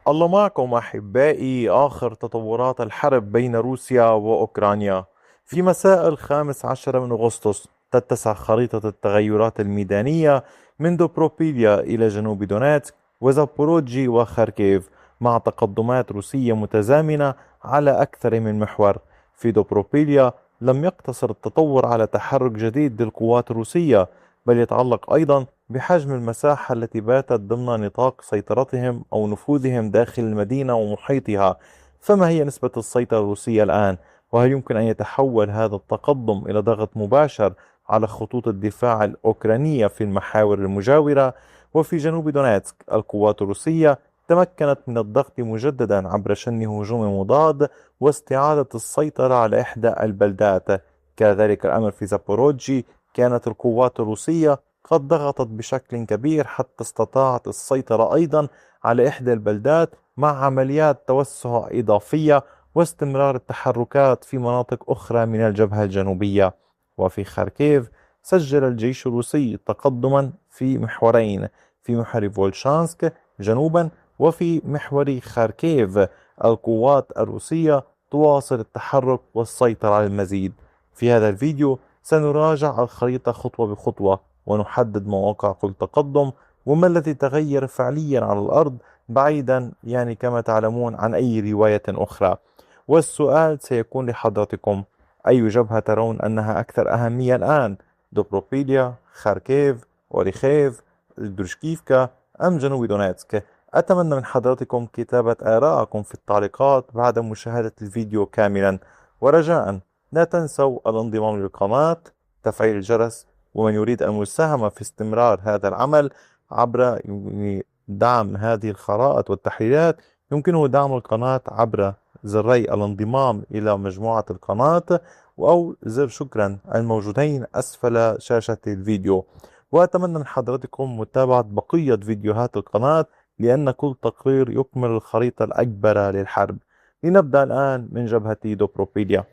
الله معكم أحبائي. آخر تطورات الحرب بين روسيا وأوكرانيا. في مساء 15 من أغسطس تتسع خريطة التغيرات الميدانية من دوبروبيليا إلى جنوب دونيتسك وزابوروجي وخاركيف، مع تقدمات روسية متزامنة على أكثر من محور. في دوبروبيليا لم يقتصر التطور على تحرك جديد للقوات الروسية، بل يتعلق أيضا بحجم المساحة التي باتت ضمن نطاق سيطرتهم أو نفوذهم داخل المدينة ومحيطها. فما هي نسبة السيطرة الروسية الآن؟ وهل يمكن أن يتحول هذا التقدم إلى ضغط مباشر على خطوط الدفاع الأوكرانية في المحاور المجاورة؟ وفي جنوب دونيتسك القوات الروسية تمكنت من الضغط مجددا عبر شن هجوم مضاد واستعادة السيطرة على إحدى البلدات. كذلك الأمر في زابوروجي، كانت القوات الروسية قد ضغطت بشكل كبير حتى استطاعت السيطرة أيضا على إحدى البلدات، مع عمليات توسع إضافية واستمرار التحركات في مناطق أخرى من الجبهة الجنوبية. وفي خاركيف سجل الجيش الروسي تقدما في محورين، في محور فولشانسك جنوبا وفي محور خاركيف. القوات الروسية تواصل التحرك والسيطرة على المزيد. في هذا الفيديو سنراجع الخريطة خطوة بخطوة ونحدد مواقع كل تقدم وما الذي تغير فعليا على الأرض، بعيدا كما تعلمون عن أي رواية أخرى. والسؤال سيكون لحضرتكم: أي جبهة ترون أنها أكثر أهمية الآن؟ دوبروبيليا، خاركيف، أوريخيف، دروشكيفكا، أم جنوب دونيتسك؟ أتمنى من حضراتكم كتابة آراءكم في التعليقات بعد مشاهدة الفيديو كاملا. ورجاء لا تنسوا الانضمام للقناة، تفعيل الجرس، ومن يريد المساهمة في استمرار هذا العمل عبر دعم هذه الخرائط والتحليلات، يمكنه دعم القناة عبر زري الانضمام إلى مجموعة القناة أو زر شكرا الموجودين أسفل شاشة الفيديو. وأتمنى من حضراتكم متابعة بقية فيديوهات القناة، لأن كل تقرير يكمل الخريطة الأكبر للحرب. لنبدأ الآن من جبهة دوبروبيليا.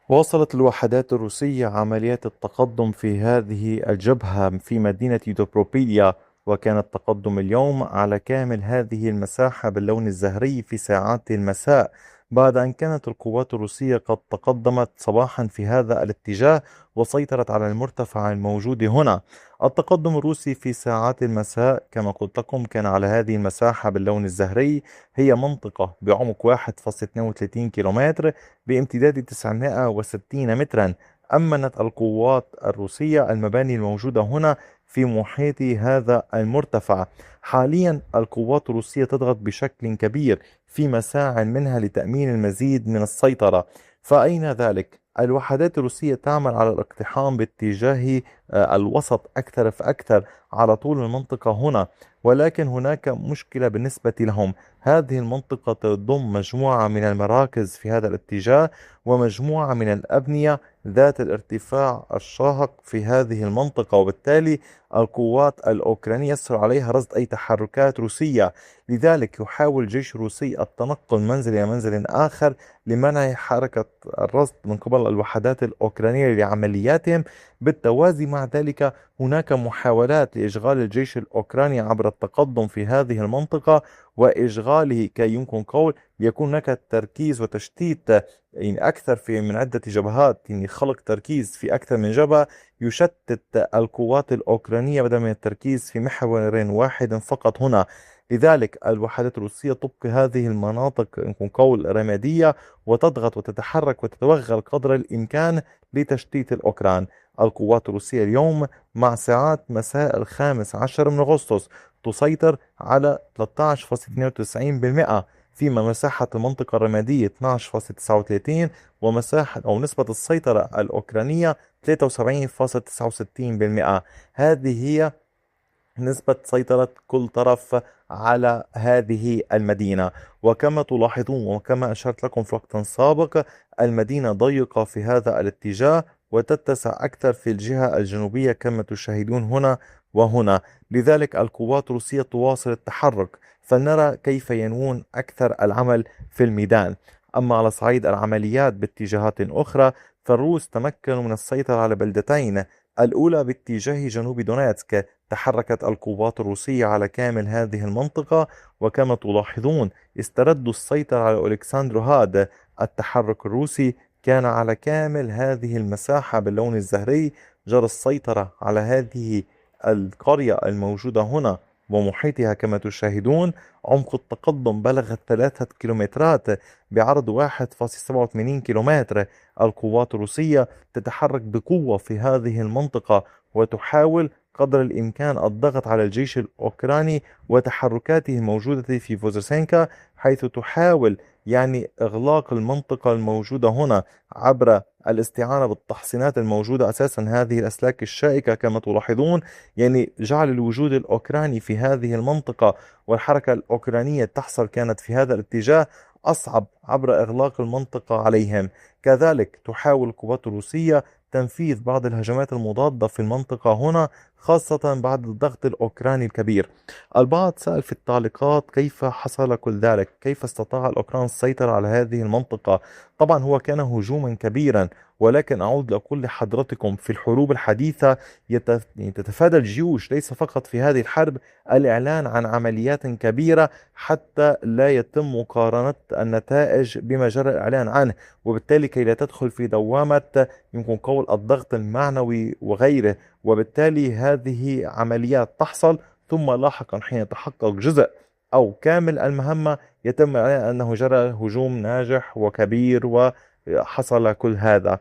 واصلت الوحدات الروسية عمليات التقدم في هذه الجبهة في مدينة دوبروبيليا، وكان التقدم اليوم على كامل هذه المساحة باللون الزهري في ساعات المساء، بعد أن كانت القوات الروسية قد تقدمت صباحا في هذا الاتجاه وسيطرت على المرتفع الموجود هنا. التقدم الروسي في ساعات المساء كما قلت لكم كان على هذه المساحة باللون الزهري، هي منطقة بعمق 1.32 كيلومتر بامتداد 960 مترا. أمنت القوات الروسية المباني الموجودة هنا في محيط هذا المرتفع. حاليا القوات الروسية تضغط بشكل كبير في مساع منها لتأمين المزيد من السيطرة. فأين ذلك؟ الوحدات الروسية تعمل على الاقتحام باتجاه الوسط أكثر فأكثر على طول المنطقة هنا، ولكن هناك مشكلة بالنسبة لهم. هذه المنطقة تضم مجموعة من المراكز في هذا الاتجاه ومجموعة من الأبنية ذات الارتفاع الشاهق في هذه المنطقة، وبالتالي القوات الأوكرانية يسهل عليها رصد أي تحركات روسية. لذلك يحاول الجيش الروسي التنقل منزل إلى منزل آخر لمنع حركة الرصد من قبل الوحدات الأوكرانية لعملياتهم. بالتوازي مع ذلك هناك محاولات لإشغال الجيش الأوكراني عبر التقدم في هذه المنطقة وإشغاله، كي يمكن قول يكون هناك تركيز وتشتيت أكثر في من عدة جبهات، خلق تركيز في أكثر من جبهة يشتت القوات الأوكرانية بدلا من التركيز في محور واحد فقط هنا. لذلك الوحدات الروسية تبقي هذه المناطق يمكن قول رمادية وتضغط وتتحرك وتتوغل قدر الإمكان لتشتيت الأوكران. القوات الروسية اليوم مع ساعات مساء 15 من أغسطس تسيطر على 13.92%، فيما مساحة المنطقة الرمادية 12.39، ومساحة أو نسبة السيطرة الأوكرانية 73.69%. هذه هي نسبة سيطرة كل طرف على هذه المدينة. وكما تلاحظون وكما أشرت لكم في وقت سابق، المدينة ضيقة في هذا الاتجاه وتتسع أكثر في الجهة الجنوبية كما تشاهدون هنا وهنا. لذلك القوات الروسية تواصل التحرك، فلنرى كيف ينوون أكثر العمل في الميدان. أما على صعيد العمليات باتجاهات أخرى، فالروس تمكنوا من السيطرة على بلدتين، الأولى باتجاه جنوب دونيتسك تحركت القوات الروسية على كامل هذه المنطقة، وكما تلاحظون استردوا السيطرة على ألكسندروهاد. التحرك الروسي كان على كامل هذه المساحة باللون الزهري، جرى السيطرة على هذه القرية الموجودة هنا ومحيطها كما تشاهدون. عمق التقدم بلغ 3 كيلومترات بعرض 1.87 كيلومتر. القوات الروسية تتحرك بقوة في هذه المنطقة وتحاول قدر الإمكان الضغط على الجيش الأوكراني وتحركاته الموجودة في فوزاسينكا، حيث تحاول إغلاق المنطقة الموجودة هنا عبر الاستعانة بالتحصينات الموجودة. أساسا هذه الأسلاك الشائكة كما تلاحظون جعل الوجود الأوكراني في هذه المنطقة والحركة الأوكرانية تحصل كانت في هذا الاتجاه أصعب عبر إغلاق المنطقة عليهم. كذلك تحاول القوات الروسية تنفيذ بعض الهجمات المضادة في المنطقة هنا، خاصة بعد الضغط الأوكراني الكبير. البعض سأل في التعليقات كيف حصل كل ذلك، كيف استطاع الأوكران السيطرة على هذه المنطقة. طبعا هو كان هجوما كبيرا، ولكن أعود لأقول لحضرتكم في الحروب الحديثة تتفادى الجيوش ليس فقط في هذه الحرب الإعلان عن عمليات كبيرة حتى لا يتم مقارنة النتائج بما جرى الإعلان عنه، وبالتالي كي لا تدخل في دوامة يمكن قول الضغط المعنوي وغيره. وبالتالي هذه عمليات تحصل ثم لاحقا حين يتحقق جزء أو كامل المهمة يتم الإعلان أنه جرى هجوم ناجح وكبير وحصل كل هذا.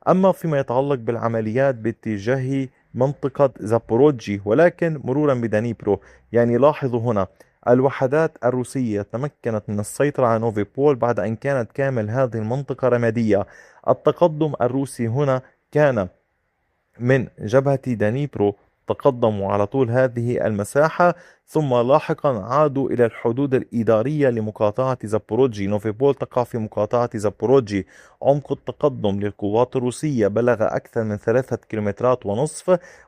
أما فيما يتعلق بالعمليات باتجاه منطقة زابوروجي ولكن مرورا بدنيبرو، لاحظوا هنا الوحدات الروسية تمكنت من السيطرة على نوفي بول بعد أن كانت كامل هذه المنطقة رمادية. التقدم الروسي هنا كان من جبهة دانيبرو، تقدموا على طول هذه المساحة ثم لاحقا عادوا إلى الحدود الإدارية لمقاطعة زابوروجي. نوفي بول تقع في مقاطعة زابوروجي. عمق التقدم للقوات الروسية بلغ أكثر من 3.5 كيلومترات،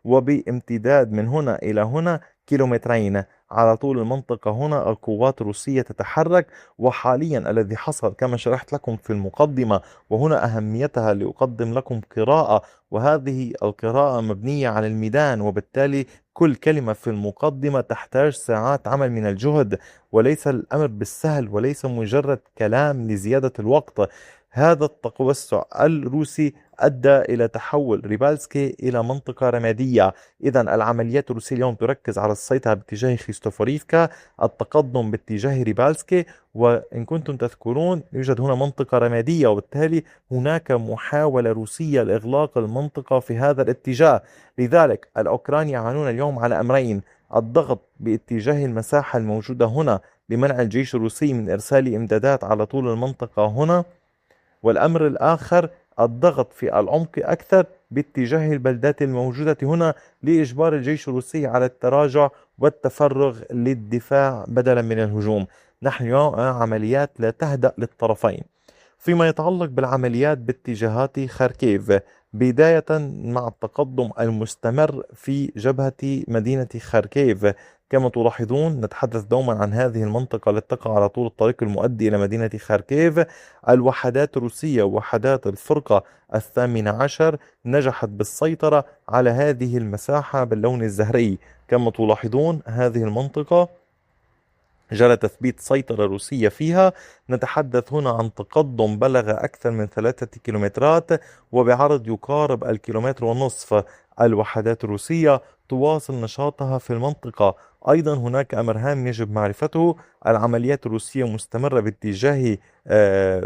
وبامتداد من هنا إلى هنا كيلومترين. على طول المنطقة هنا القوات الروسية تتحرك. وحاليا الذي حصل كما شرحت لكم في المقدمة، وهنا أهميتها لأقدم لكم قراءة، وهذه القراءة مبنية على الميدان، وبالتالي كل كلمة في المقدمة تحتاج ساعات عمل من الجهد، وليس الأمر بالسهل وليس مجرد كلام لزيادة الوقت. هذا التوسع الروسي أدى إلى تحول ريبالسكي إلى منطقة رمادية. إذا العمليات الروسية اليوم تركز على السيطرة باتجاه خريستوفوريفكا، التقدم باتجاه ريبالسكي، وإن كنتم تذكرون يوجد هنا منطقة رمادية، وبالتالي هناك محاولة روسية لإغلاق المنطقة في هذا الاتجاه. لذلك الأوكران يعانون اليوم على أمرين: الضغط باتجاه المساحة الموجودة هنا لمنع الجيش الروسي من إرسال إمدادات على طول المنطقة هنا، والأمر الآخر الضغط في العمق أكثر باتجاه البلدات الموجودة هنا لإجبار الجيش الروسي على التراجع والتفرغ للدفاع بدلا من الهجوم. نحن اليوم عمليات لا تهدأ للطرفين. فيما يتعلق بالعمليات باتجاهات خاركيف، بداية مع التقدم المستمر في جبهة مدينة خاركيف، كما تلاحظون نتحدث دوما عن هذه المنطقة التي تقع على طول الطريق المؤدي إلى مدينة خاركيف. الوحدات الروسية وحدات الفرقة 18 نجحت بالسيطرة على هذه المساحة باللون الزهري. كما تلاحظون هذه المنطقة جرى تثبيت سيطرة روسية فيها. نتحدث هنا عن تقدم بلغ أكثر من 3 كيلومترات وبعرض يقارب 1.5 كيلومتر. الوحدات الروسية تواصل نشاطها في المنطقة. أيضا هناك أمر هام يجب معرفته: العمليات الروسية مستمرة باتجاه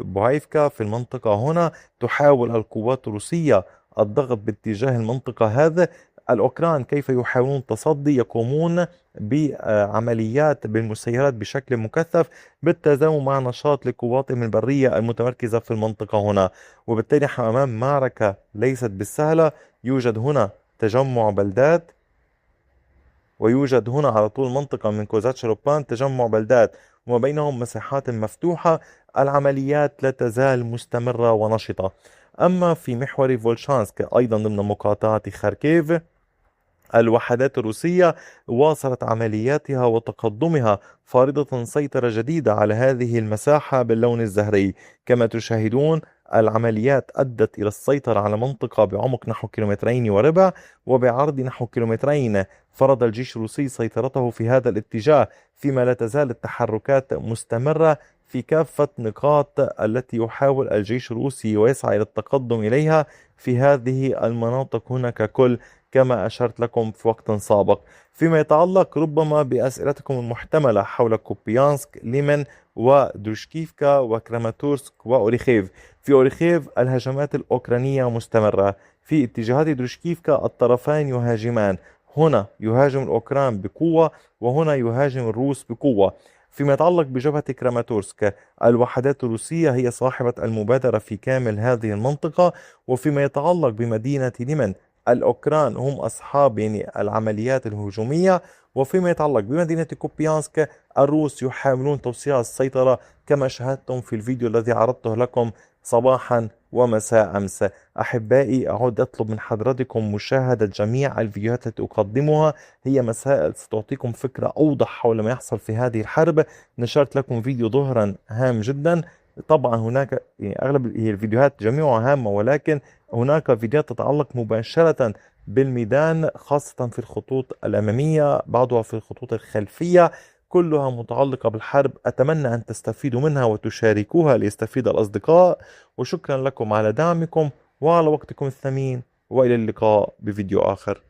بوهايفكا في المنطقة هنا. تحاول القوات الروسية الضغط باتجاه المنطقة هذا. الأوكران كيف يحاولون التصدي؟ يقومون بعمليات بالمسيرات بشكل مكثف بالتزامن مع نشاط لقواتهم البرية المتمركزة في المنطقة هنا. وبالتالي نحن أمام معركة ليست بالسهلة. يوجد هنا تجمع بلدات، ويوجد هنا على طول منطقة من كوزاتشروبان تجمع بلدات وما بينهم مساحات مفتوحة. العمليات لا تزال مستمرة ونشطة. أما في محور فولشانسك أيضا ضمن مقاطعة خاركيف، الوحدات الروسية واصلت عملياتها وتقدمها فارضة سيطرة جديدة على هذه المساحة باللون الزهري. كما تشاهدون العمليات أدت إلى السيطرة على منطقة بعمق نحو 2.25 كيلومتر وبعرض نحو 2 كيلومتر. فرض الجيش الروسي سيطرته في هذا الاتجاه، فيما لا تزال التحركات مستمرة في كافة نقاط التي يحاول الجيش الروسي ويسعى إلى التقدم إليها في هذه المناطق هنا ككل، كما أشرت لكم في وقت سابق. فيما يتعلق ربما بأسئلتكم المحتملة حول كوبيانسك، ليمن ودروشكيفكا وكراماتورسك وأوريخيف. في أوريخيف الهجمات الأوكرانية مستمرة. في اتجاهات دروشكيفكا الطرفين يهاجمان، هنا يهاجم الأوكران بقوة وهنا يهاجم الروس بقوة. فيما يتعلق بجبهة كراماتورسك، الوحدات الروسية هي صاحبة المبادرة في كامل هذه المنطقة. وفيما يتعلق بمدينة ليمن، الأوكران هم أصحاب العمليات الهجومية. وفيما يتعلق بمدينة كوبيانسك، الروس يحاولون توسيع السيطرة كما شاهدتم في الفيديو الذي عرضته لكم صباحا ومساء أمس. أحبائي، أعود أطلب من حضراتكم مشاهدة جميع الفيديوهات التي أقدمها، هي مسائل ستعطيكم فكرة أوضح حول ما يحصل في هذه الحرب. نشرت لكم فيديو ظهرا هام جدا. طبعا هناك أغلب هي الفيديوهات جميعها هامة، ولكن هناك فيديوهات تتعلق مباشرة بالميدان، خاصة في الخطوط الأمامية، بعضها في الخطوط الخلفية، كلها متعلقة بالحرب. أتمنى أن تستفيدوا منها وتشاركوها ليستفيد الأصدقاء. وشكرا لكم على دعمكم وعلى وقتكم الثمين، وإلى اللقاء بفيديو آخر.